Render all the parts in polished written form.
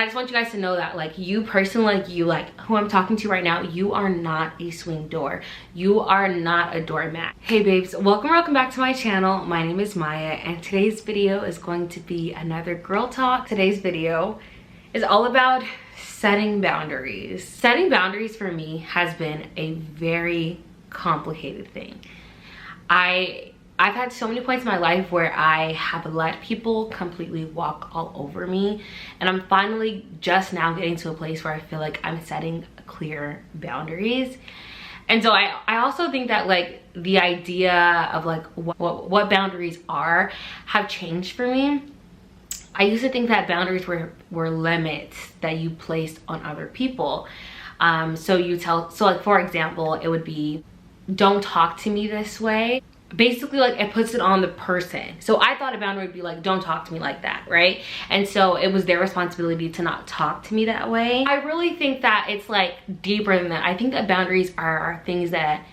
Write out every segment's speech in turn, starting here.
just want you guys to know that, like, you personally, like you, like who I'm talking to right now, you are not a swing door. You are not a doormat. Hey babes, welcome back to my channel. My name is Maya, and today's video is going to be another girl talk. Today's video is all about setting boundaries. Setting boundaries for me has been a very complicated thing. I've had so many points in my life where I have let people completely walk all over me, and I'm finally just now getting to a place where I feel like I'm setting clear boundaries. And so I also think that, like, the idea of like what boundaries are have changed for me. I used to think that boundaries were limits that you placed on other people. So like, for example, it would be, don't talk to me this way. Basically, like, it puts it on the person. So I thought a boundary would be like, don't talk to me like that, right? And so it was their responsibility to not talk to me that way. I really think that it's like deeper than that. I think that boundaries are things that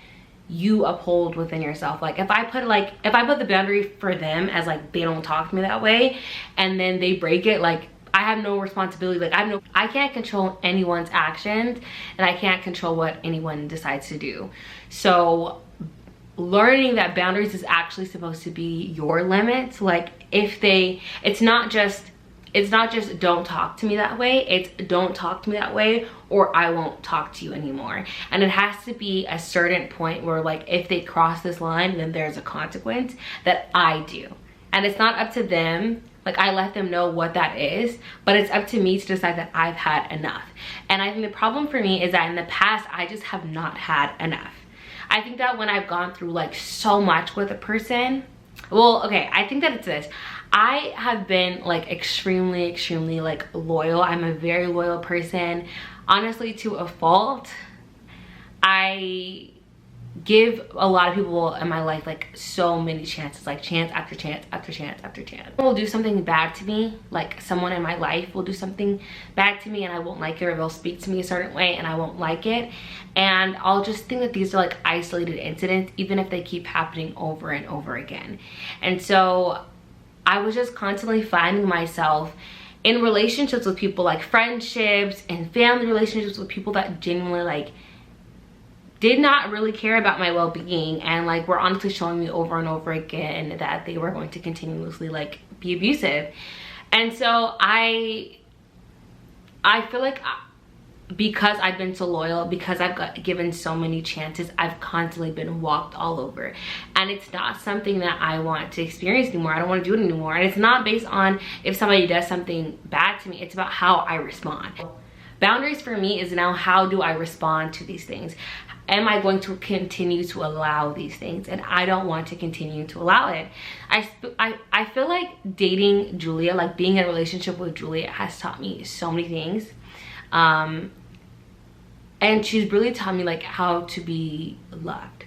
you uphold within yourself. Like, if I put the boundary for them as like, they don't talk to me that way, and then they break it, like, I have no responsibility. Like, I can't control anyone's actions, and I can't control what anyone decides to do. So learning that boundaries is actually supposed to be your limits. Like, it's not just don't talk to me that way, it's don't talk to me that way or I won't talk to you anymore. And it has to be a certain point where, like, if they cross this line, then there's a consequence that I do. And it's not up to them. Like, I let them know what that is, but it's up to me to decide that I've had enough. And I think the problem for me is that in the past, I just have not had enough. I think that when I've gone through like so much with a person, well, okay, I think that it's this. I have been like extremely like loyal. I'm a very loyal person, honestly, to a fault. I give a lot of people in my life like so many chances, like chance after chance after chance after chance. People will do something bad to me, like someone in my life will do something bad to me and I won't like it, or they'll speak to me a certain way and I won't like it, and I'll just think that these are like isolated incidents, even if they keep happening over and over again. And so I was just constantly finding myself in relationships with people, like friendships and family relationships with people that genuinely like did not really care about my well-being, and like were honestly showing me over and over again that they were going to continuously like be abusive. And so I feel like because I've been so loyal, because I've got given so many chances, I've constantly been walked all over, and it's not something that I want to experience anymore. I don't want to do it anymore. And it's not based on if somebody does something bad to me, it's about how I respond. Boundaries for me is now, how do I respond to these things? Am I going to continue to allow these things? And I don't want to continue to allow it. I feel like dating Julia, like being in a relationship with Julia, has taught me so many things. And she's really taught me like how to be loved,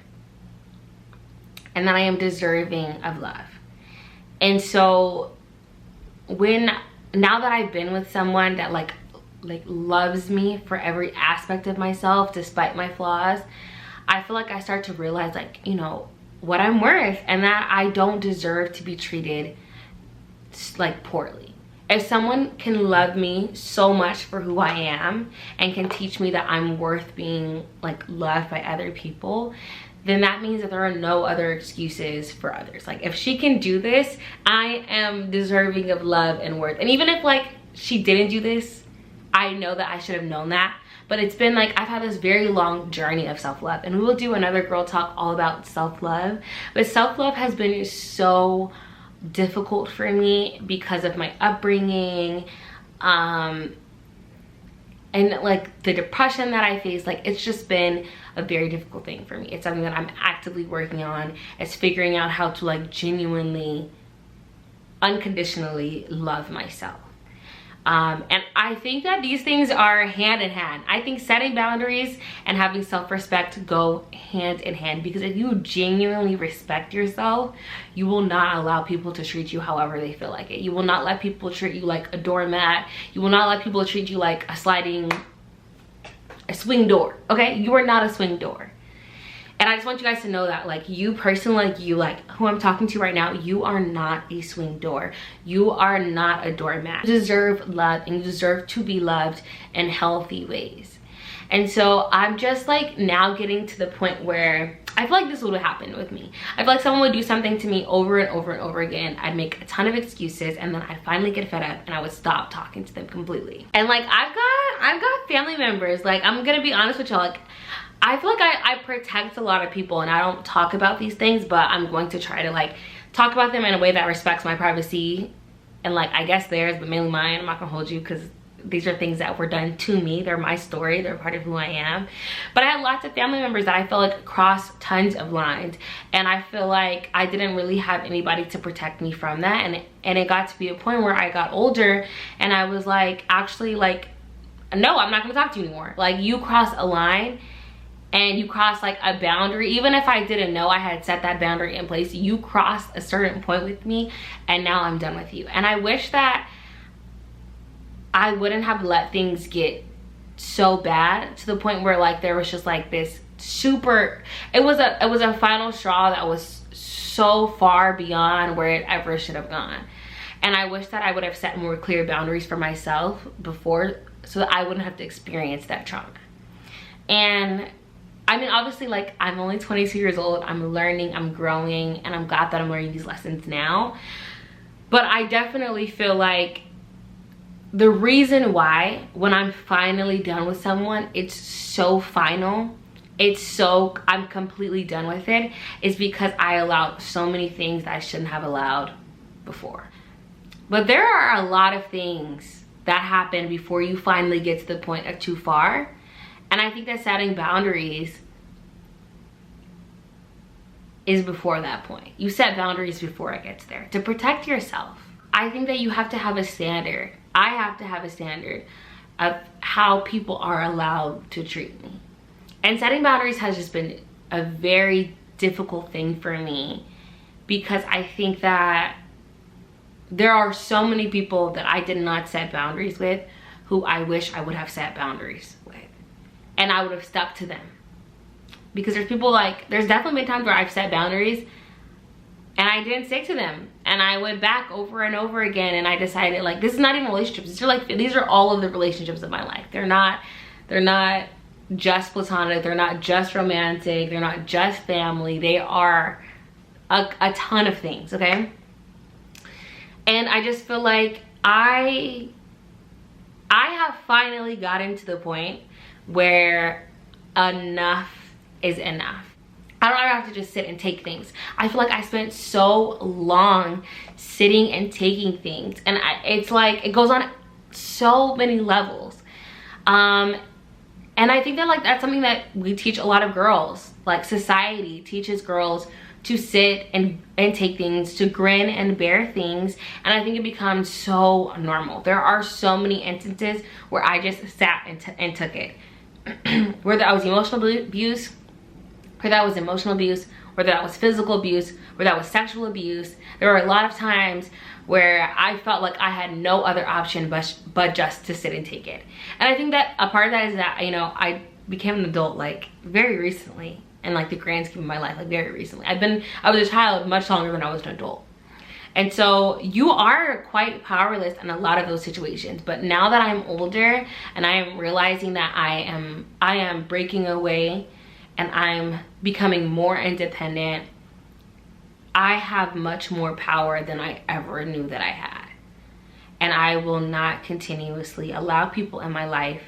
and that I am deserving of love. And so now that I've been with someone that like loves me for every aspect of myself despite my flaws, I feel like I start to realize, like, you know, what I'm worth, and that I don't deserve to be treated like poorly. If someone can love me so much for who I am and can teach me that I'm worth being like loved by other people, then that means that there are no other excuses for others. Like, if she can do this, I am deserving of love and worth. And even if like she didn't do this, I know that I should have known that. But it's been like, I've had this very long journey of self-love, and we will do another girl talk all about self-love. But self-love has been so difficult for me because of my upbringing, and like the depression that I faced. Like, it's just been a very difficult thing for me. It's something that I'm actively working on. It's figuring out how to like genuinely, unconditionally love myself. And I think that these things are hand in hand. I think setting boundaries and having self-respect go hand in hand, because if you genuinely respect yourself, you will not allow people to treat you however they feel like it. You will not let people treat you like a doormat. You will not let people treat you like a swing door, okay? You are not a swing door. And I just want you guys to know that, like, you personally, like you, like who I'm talking to right now, you are not a swing door. You are not a doormat. You deserve love, and you deserve to be loved in healthy ways. And so I'm just like now getting to the point where I feel like this would happen with me. I feel like someone would do something to me over and over and over again. I'd make a ton of excuses, and then I'd finally get fed up and I would stop talking to them completely. And like I've got family members, like I'm gonna be honest with y'all, like I feel like I protect a lot of people and I don't talk about these things, but I'm going to try to like talk about them in a way that respects my privacy and like I guess theirs, but mainly mine. I'm not gonna hold you because these are things that were done to me. They're my story. They're part of who I am. But I had lots of family members that I feel like crossed tons of lines, and I feel like I didn't really have anybody to protect me from that. And it got to be a point where I got older and I was like, actually, like, no, I'm not gonna talk to you anymore. Like, you cross a line and you cross like a boundary. Even if I didn't know I had set that boundary in place, you crossed a certain point with me and now I'm done with you. And I wish that I wouldn't have let things get so bad to the point where like there was just like this super, it was a final straw that was so far beyond where it ever should have gone. And I wish that I would have set more clear boundaries for myself before, so that I wouldn't have to experience that trauma. And I mean, obviously, like, I'm only 22 years old. I'm learning, I'm growing, and I'm glad that I'm learning these lessons now. But I definitely feel like the reason why, when I'm finally done with someone, it's so final, I'm completely done with it, is because I allowed so many things that I shouldn't have allowed before. But there are a lot of things that happen before you finally get to the point of too far. And I think that setting boundaries is before that point. You set boundaries before it gets there to protect yourself. I think that you have to have a standard. I have to have a standard of how people are allowed to treat me. And setting boundaries has just been a very difficult thing for me, because I think that there are so many people that I did not set boundaries with who I wish I would have set boundaries with. And I would have stuck to them. Because there's people like, there's definitely been times where I've set boundaries and I didn't stick to them. And I went back over and over again and I decided, like, this is not even relationships. These are all of the relationships of my life. They're not just platonic. They're not just romantic. They're not just family. They are a ton of things, okay? And I just feel like I have finally gotten to the point where enough is enough. I don't ever have to just sit and take things. I feel like I spent so long sitting and taking things, and it's like it goes on so many levels. And I think that like that's something that we teach a lot of girls. Like, society teaches girls to sit and take things, to grin and bear things, and I think it becomes so normal. There are so many instances where I just sat and took it. Whether that was emotional abuse, whether that was emotional abuse, whether that was physical abuse, whether that was sexual abuse. There were a lot of times where I felt like I had no other option but just to sit and take it. And I think that a part of that is that, you know, I became an adult like very recently, in like the grand scheme of my life, like very recently. I was a child much longer than I was an adult. And so you are quite powerless in a lot of those situations. But now that I'm older and I am realizing that I am breaking away and I'm becoming more independent, I have much more power than I ever knew that I had. And I will not continuously allow people in my life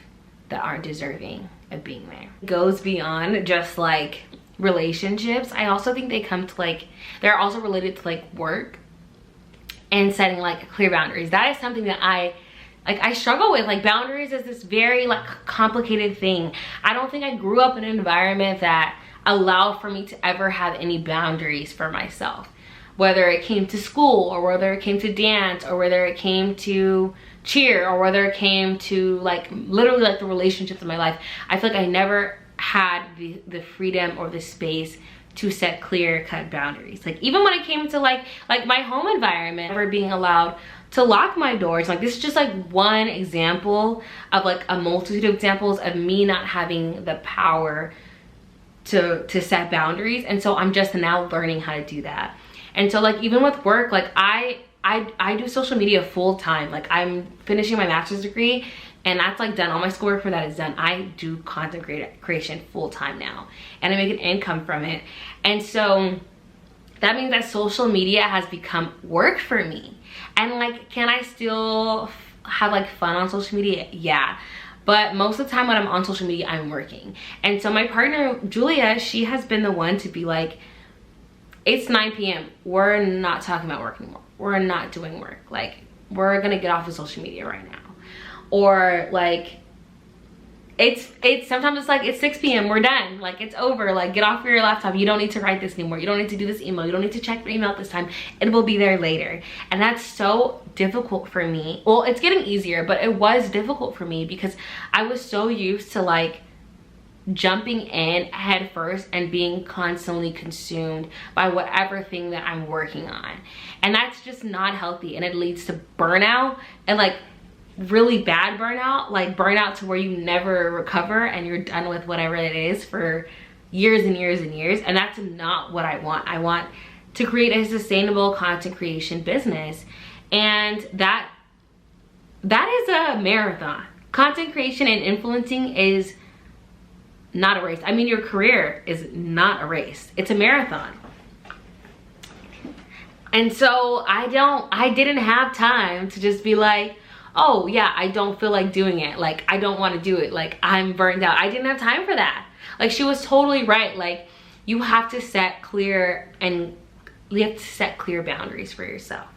that aren't deserving of being there. It goes beyond just like relationships. I also think they come to like, they're also related to like work and setting like clear boundaries. That is something that I struggle with. Like, boundaries is this very like complicated thing. I don't think I grew up in an environment that allowed for me to ever have any boundaries for myself, whether it came to school or whether it came to dance or whether it came to cheer or whether it came to like literally like the relationships in my life. I feel like I never had the freedom or the space to set clear-cut boundaries. Like, even when it came to like my home environment, never being allowed to lock my doors. Like, this is just like one example of like a multitude of examples of me not having the power to set boundaries. And so I'm just now learning how to do that. And so like even with work, like I do social media full time. Like I'm finishing my master's degree and that's like done. All my schoolwork for that is done. I do content creation full time now and I make an income from it. And so that means that social media has become work for me. And like, can I still have like fun on social media? Yeah. But most of the time when I'm on social media, I'm working. And so my partner, Julia, she has been the one to be like, it's 9 p.m. We're not talking about work anymore. We're not doing work. Like, we're gonna get off of social media right now. Or like, it's sometimes it's like, it's 6 p.m. We're done. Like, it's over. Like, get off of your laptop. You don't need to write this anymore. You don't need to do this email. You don't need to check your email this time. It will be there later. And that's so difficult for me. Well, it's getting easier, but it was difficult for me because I was so used to like jumping in head first and being constantly consumed by whatever thing that I'm working on. And that's just not healthy, and it leads to burnout and like really bad burnout, like burnout to where you never recover and you're done with whatever it is for years and years and years. And that's not what I want. I want to create a sustainable content creation business, and that is a marathon. Content creation and influencing is not a race. I mean, your career is not a race. It's a marathon. And so I didn't have time to just be like, oh yeah, I don't feel like doing it. Like, I don't want to do it. Like, I'm burned out. I didn't have time for that. Like, she was totally right. Like, you have to set clear boundaries for yourself.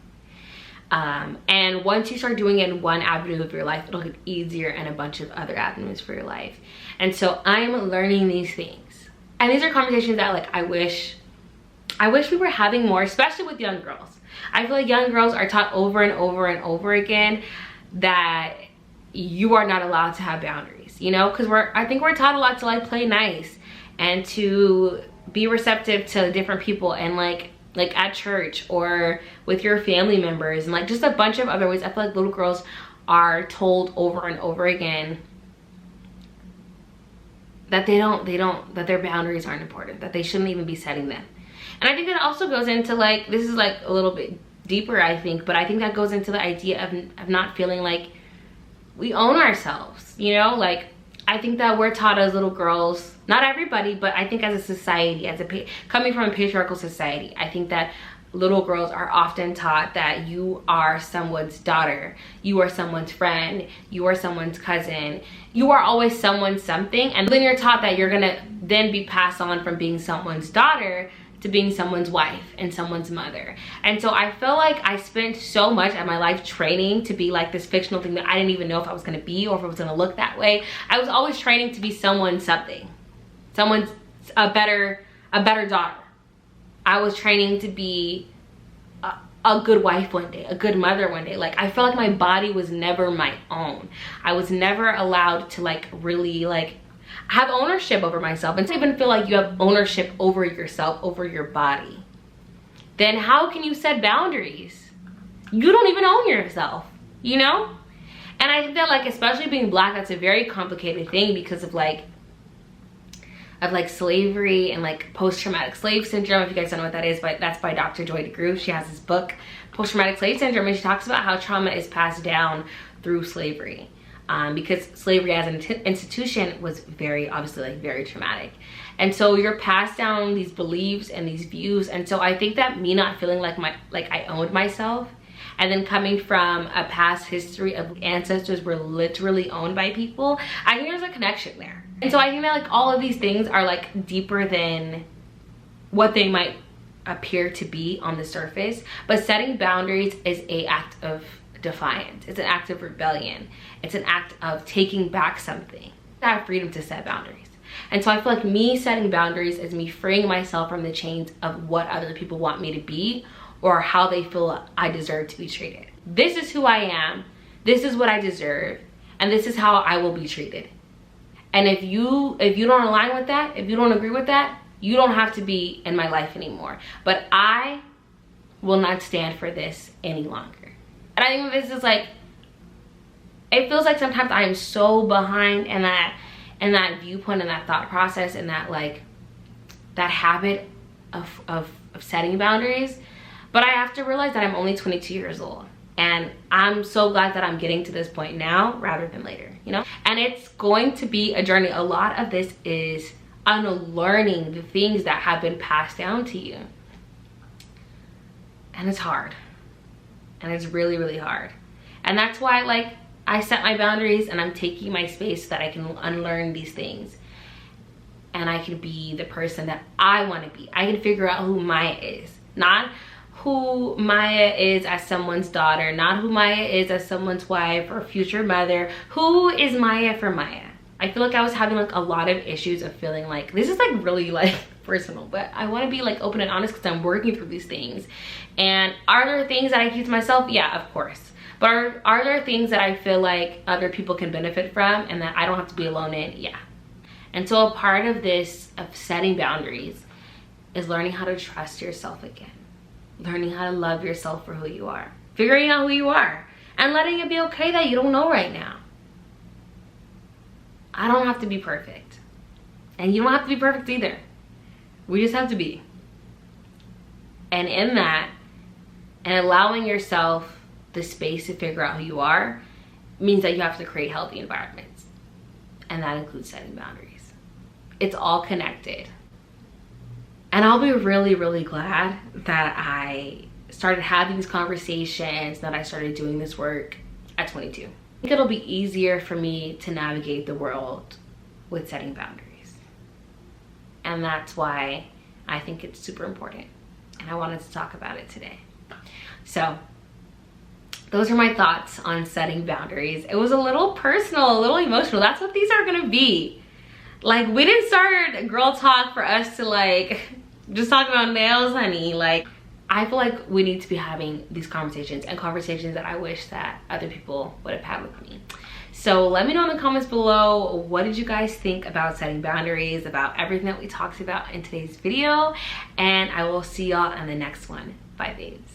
And once you start doing it in one avenue of your life, it'll get easier in a bunch of other avenues for your life. And so I'm learning these things. And these are conversations that like I wish we were having more, especially with young girls. I feel like young girls are taught over and over and over again that you are not allowed to have boundaries, you know, because I think we're taught a lot to like play nice and to be receptive to different people, and like at church or with your family members and like just a bunch of other ways. I feel like little girls are told over and over again that that their boundaries aren't important, that they shouldn't even be setting them. And I think that also goes into like, this is like a little bit deeper, I think, but I think that goes into the idea of not feeling like we own ourselves, you know? Like, I think that we're taught as little girls, not everybody, but I think as a society, coming from a patriarchal society, I think that little girls are often taught that you are someone's daughter, you are someone's friend, you are someone's cousin, you are always someone's something. And then you're taught that you're gonna then be passed on from being someone's daughter to being someone's wife and someone's mother. And so I feel like I spent so much of my life training to be like this fictional thing that I didn't even know if I was gonna be or if it was gonna look that way. I was always training to be someone's something, someone's a better daughter. I was training to be a good wife one day, a good mother one day. Like, I felt like my body was never my own. I was never allowed to like really like have ownership over myself. And to even feel like you have ownership over yourself, over your body, then how can you set boundaries? You don't even own yourself, you know? And I think that like, especially being Black, that's a very complicated thing because of like slavery and like post-traumatic slave syndrome. If you guys don't know what that is, but that's by Dr. Joy DeGruy. She has this book, Post-Traumatic Slave Syndrome, and she talks about how trauma is passed down through slavery. Because slavery as an institution was obviously like very traumatic. And so you're passed down these beliefs and these views. And so I think that me not feeling like I owned myself, and then coming from a past history of ancestors were literally owned by people, I think there's a connection there. And so I think that like all of these things are like deeper than what they might appear to be on the surface. But setting boundaries is an act of defiance. It's an act of rebellion. It's an act of taking back something. I have freedom to set boundaries. And so I feel like me setting boundaries is me freeing myself from the chains of what other people want me to be or how they feel I deserve to be treated. This is who I am. This is what I deserve. And this is how I will be treated. And if you don't align with that, if you don't agree with that, you don't have to be in my life anymore. But I will not stand for this any longer. And I think this is like, it feels like sometimes I am so behind in that viewpoint and that thought process and that like that habit of setting boundaries. But I have to realize that I'm only 22 years old. And I'm so glad that I'm getting to this point now rather than later, you know? And it's going to be a journey. A lot of this is unlearning the things that have been passed down to you. And it's hard. And it's really, really hard. And that's why, like, I set my boundaries and I'm taking my space so that I can unlearn these things. And I can be the person that I want to be. I can figure out who Maya is. Not who Maya is as someone's daughter, not who Maya is as someone's wife or future mother. Who is Maya for Maya? I feel like I was having like a lot of issues of feeling like, this is like really like personal, but I want to be like open and honest because I'm working through these things. And are there things that I keep to myself? Yeah, of course. But are there things that I feel like other people can benefit from and that I don't have to be alone in? Yeah. And so a part of this, of setting boundaries, is learning how to trust yourself again. Learning how to love yourself for who you are. Figuring out who you are. And letting it be okay that you don't know right now. I don't have to be perfect. And you don't have to be perfect either. We just have to be. And in that, and allowing yourself the space to figure out who you are, means that you have to create healthy environments. And that includes setting boundaries. It's all connected. And I'll be really, really glad that I started having these conversations, that I started doing this work at 22. I think it'll be easier for me to navigate the world with setting boundaries. And that's why I think it's super important. And I wanted to talk about it today. So those are my thoughts on setting boundaries. It was a little personal, a little emotional. That's what these are gonna be. Like, we didn't start girl talk for us to like just talk about nails, honey. Like, I feel like we need to be having these conversations, and conversations that I wish that other people would have had with me. So let me know in the comments below, what did you guys think about setting boundaries, about everything that we talked about in today's video, and I will see y'all in the next one. Bye, babes.